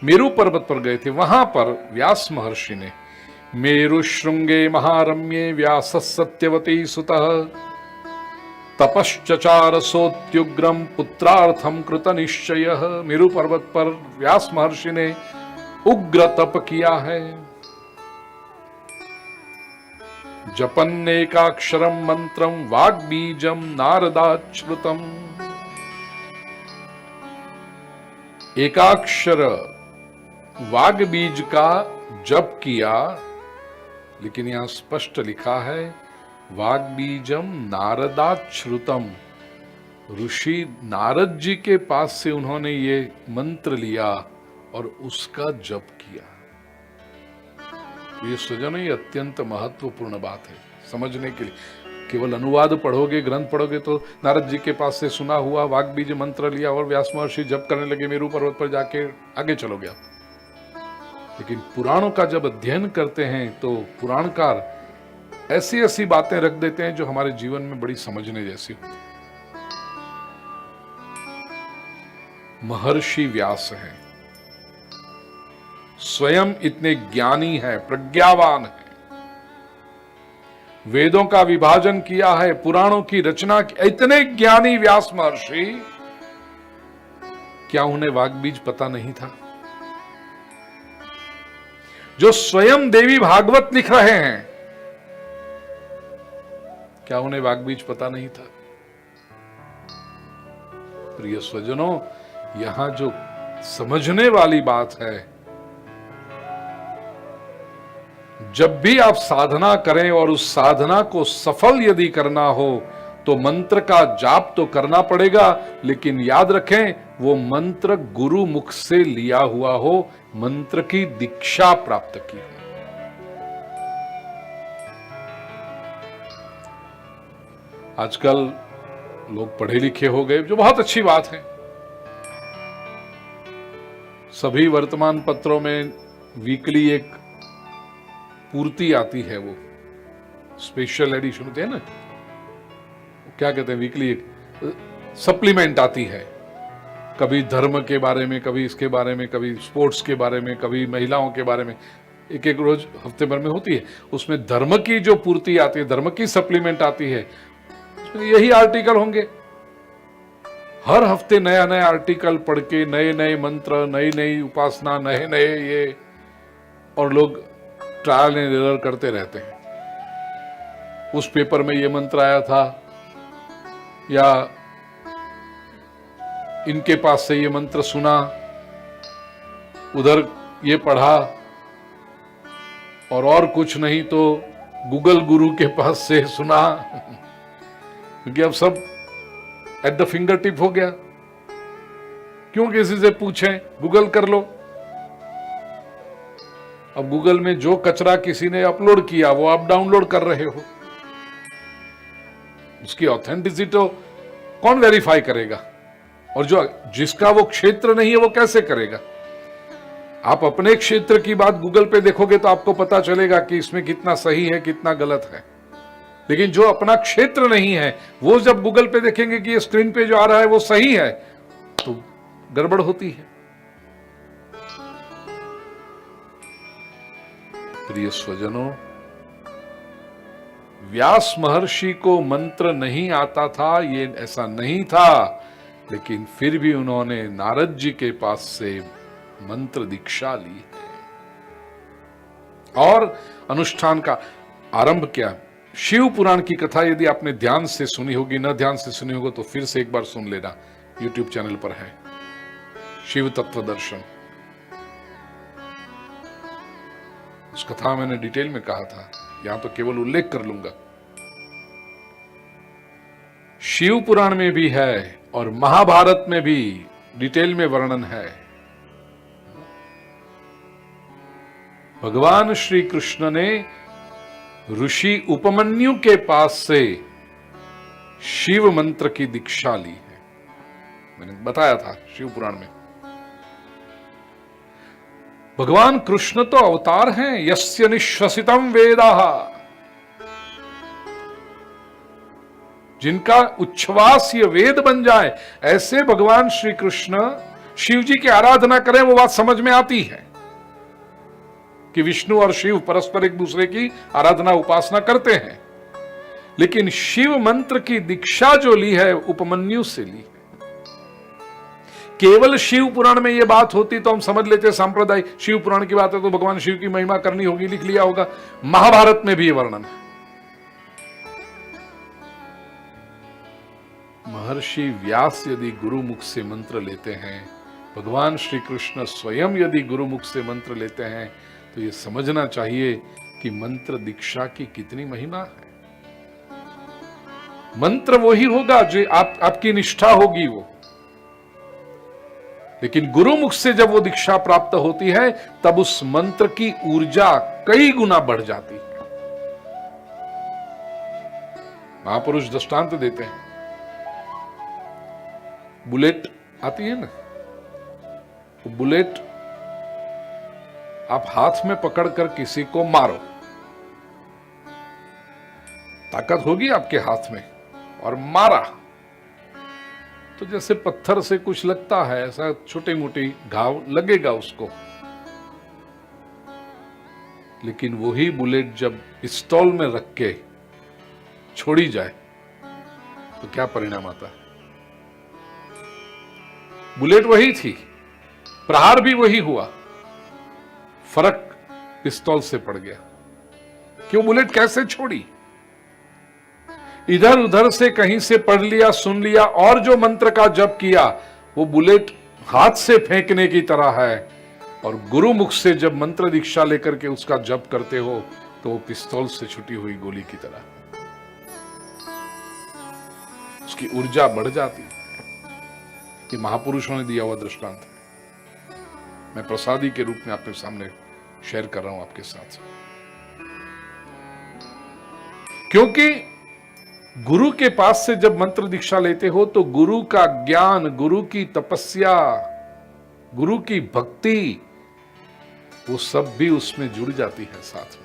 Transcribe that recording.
मेरू पर्वत पर गए थे। वहां पर व्यास महर्षि ने मेरु श्रृंगे महारम्ये व्यास सत्यवती सुतः तपश्चचार सोत्युग्रम पुत्रार्थम कृत निश्चय। मेरू पर्वत पर व्यास महर्षि ने उग्र तप किया है। जपन्नेकाक्षरम मंत्रम वाग्बीजम नारदाच्छ्रुतम। एकाक्षर वाग्बीज का जप किया, लेकिन यहां स्पष्ट लिखा है वाग्बीजम नारदाच्छ्रुतम। ऋषि नारद जी के पास से उन्होंने ये मंत्र लिया और उसका जप किया। तो ये सज्जनों, ये अत्यंत महत्वपूर्ण बात है समझने के लिए। केवल अनुवाद पढ़ोगे, ग्रंथ पढ़ोगे तो नारद जी के पास से सुना हुआ वाग्बीज मंत्र लिया और व्यास महर्षि जप करने लगे, मेरू पर्वत पर जाके आगे चलोगे आप। लेकिन पुराणों का जब अध्ययन करते हैं तो पुराणकार ऐसी ऐसी बातें रख देते हैं जो हमारे जीवन में बड़ी समझने जैसी होती है। महर्षि व्यास हैं, स्वयं इतने ज्ञानी है, प्रज्ञावान है, वेदों का विभाजन किया है, पुराणों की रचना की। इतने ज्ञानी व्यास महर्षि, क्या उन्हें वाग्बीज पता नहीं था? जो स्वयं देवी भागवत लिख रहे हैं, क्या उन्हें वाग्बीज पता नहीं था? प्रिय स्वजनों, यहां जो समझने वाली बात है, जब भी आप साधना करें और उस साधना को सफल यदि करना हो तो मंत्र का जाप तो करना पड़ेगा, लेकिन याद रखें वो मंत्र गुरु मुख से लिया हुआ हो, मंत्र की दीक्षा प्राप्त की हो। आजकल लोग पढ़े लिखे हो गए, जो बहुत अच्छी बात है। सभी वर्तमान पत्रों में वीकली एक पूर्ति आती है, वो स्पेशल एडिशन होते हैं ना, क्या कहते हैं, वीकली एक सप्लीमेंट आती है। कभी धर्म के बारे में, कभी इसके बारे में, कभी स्पोर्ट्स के बारे में, कभी महिलाओं के बारे में, एक एक रोज हफ्ते भर में होती है। उसमें धर्म की जो पूर्ति आती है, धर्म की सप्लीमेंट आती है, उसमें यही आर्टिकल होंगे। हर हफ्ते नया नया आर्टिकल पढ़ के, नए नए मंत्र, नई नई उपासना, नए नए ये, और लोग ट्रायल एंड एरर करते रहते हैं। उस पेपर में ये मंत्र आया था, या इनके पास से ये मंत्र सुना, उधर ये पढ़ा, और कुछ नहीं तो गूगल गुरु के पास से सुना, क्योंकि अब सब एट द फिंगर टिप हो गया। क्यों किसी से पूछें, गूगल कर लो। अब गूगल में जो कचरा किसी ने अपलोड किया वो आप डाउनलोड कर रहे हो, उसकी ऑथेंटिसिटी तो कौन वेरीफाई करेगा? और जो जिसका वो क्षेत्र नहीं है वो कैसे करेगा? आप अपने क्षेत्र की बात गूगल पे देखोगे तो आपको पता चलेगा कि इसमें कितना सही है, कितना गलत है। लेकिन जो अपना क्षेत्र नहीं है, वो जब गूगल पे देखेंगे कि ये स्क्रीन पे जो आ रहा है वो सही है, तो गड़बड़ होती है। प्रिय स्वजनों, व्यास महर्षि को मंत्र नहीं आता था, ये ऐसा नहीं था, लेकिन फिर भी उन्होंने नारद जी के पास से मंत्र दीक्षा ली है और अनुष्ठान का आरंभ किया। शिव पुराण की कथा यदि आपने ध्यान से सुनी होगी, न ध्यान से सुनी होगी तो फिर से एक बार सुन लेना, YouTube चैनल पर है, शिव तत्व दर्शन। उस कथा मैंने डिटेल में कहा था, यहां तो केवल उल्लेख कर लूंगा। शिव पुराण में भी है और महाभारत में भी डिटेल में वर्णन है। भगवान श्री कृष्ण ने ऋषि उपमन्यु के पास से शिव मंत्र की दीक्षा ली है, मैंने बताया था शिव पुराण में। भगवान कृष्ण तो अवतार हैं, यस्य निश्वसितम वेदाः, जिनका उच्छ्वास ये वेद बन जाए, ऐसे भगवान श्री कृष्ण शिव जी की आराधना करें, वो बात समझ में आती है कि विष्णु और शिव परस्पर एक दूसरे की आराधना उपासना करते हैं। लेकिन शिव मंत्र की दीक्षा जो ली है उपमन्यु से ली है। केवल शिव पुराण में यह बात होती तो हम समझ लेते सांप्रदायिक, शिव पुराण की बात है तो भगवान शिव की महिमा करनी होगी, लिख लिया होगा। महाभारत में भी यह वर्णन है। महर्षि व्यास यदि गुरुमुख से मंत्र लेते हैं, भगवान श्री कृष्ण स्वयं यदि गुरुमुख से मंत्र लेते हैं, तो यह समझना चाहिए कि मंत्र दीक्षा की कितनी महिमा है। मंत्र वही होगा जो आपकी निष्ठा होगी वो, लेकिन गुरुमुख से जब वो दीक्षा प्राप्त होती है तब उस मंत्र की ऊर्जा कई गुना बढ़ जाती है। महापुरुष दृष्टांत देते हैं, बुलेट आती है ना, वो बुलेट आप हाथ में पकड़कर किसी को मारो, ताकत होगी आपके हाथ में, और मारा तो जैसे पत्थर से कुछ लगता है ऐसा छोटे मोटे घाव लगेगा उसको। लेकिन वही बुलेट जब पिस्तौल में रख के छोड़ी जाए तो क्या परिणाम आता है। बुलेट वही थी, प्रहार भी वही हुआ, फर्क पिस्तौल से पड़ गया। क्यों? बुलेट कैसे छोड़ी? इधर उधर से कहीं से पढ़ लिया, सुन लिया, और जो मंत्र का जप किया वो बुलेट हाथ से फेंकने की तरह है। और गुरुमुख से जब मंत्र दीक्षा लेकर के उसका जप करते हो तो वो पिस्तौल से छुटी हुई गोली की तरह, उसकी ऊर्जा बढ़ जाती है। कि महापुरुषों ने दिया हुआ दृष्टांत है, मैं प्रसादी के रूप में आपके सामने शेयर कर रहा हूं आपके साथ। क्योंकि गुरु के पास से जब मंत्र दीक्षा लेते हो तो गुरु का ज्ञान, गुरु की तपस्या, गुरु की भक्ति, वो सब भी उसमें जुड़ जाती है साथ में।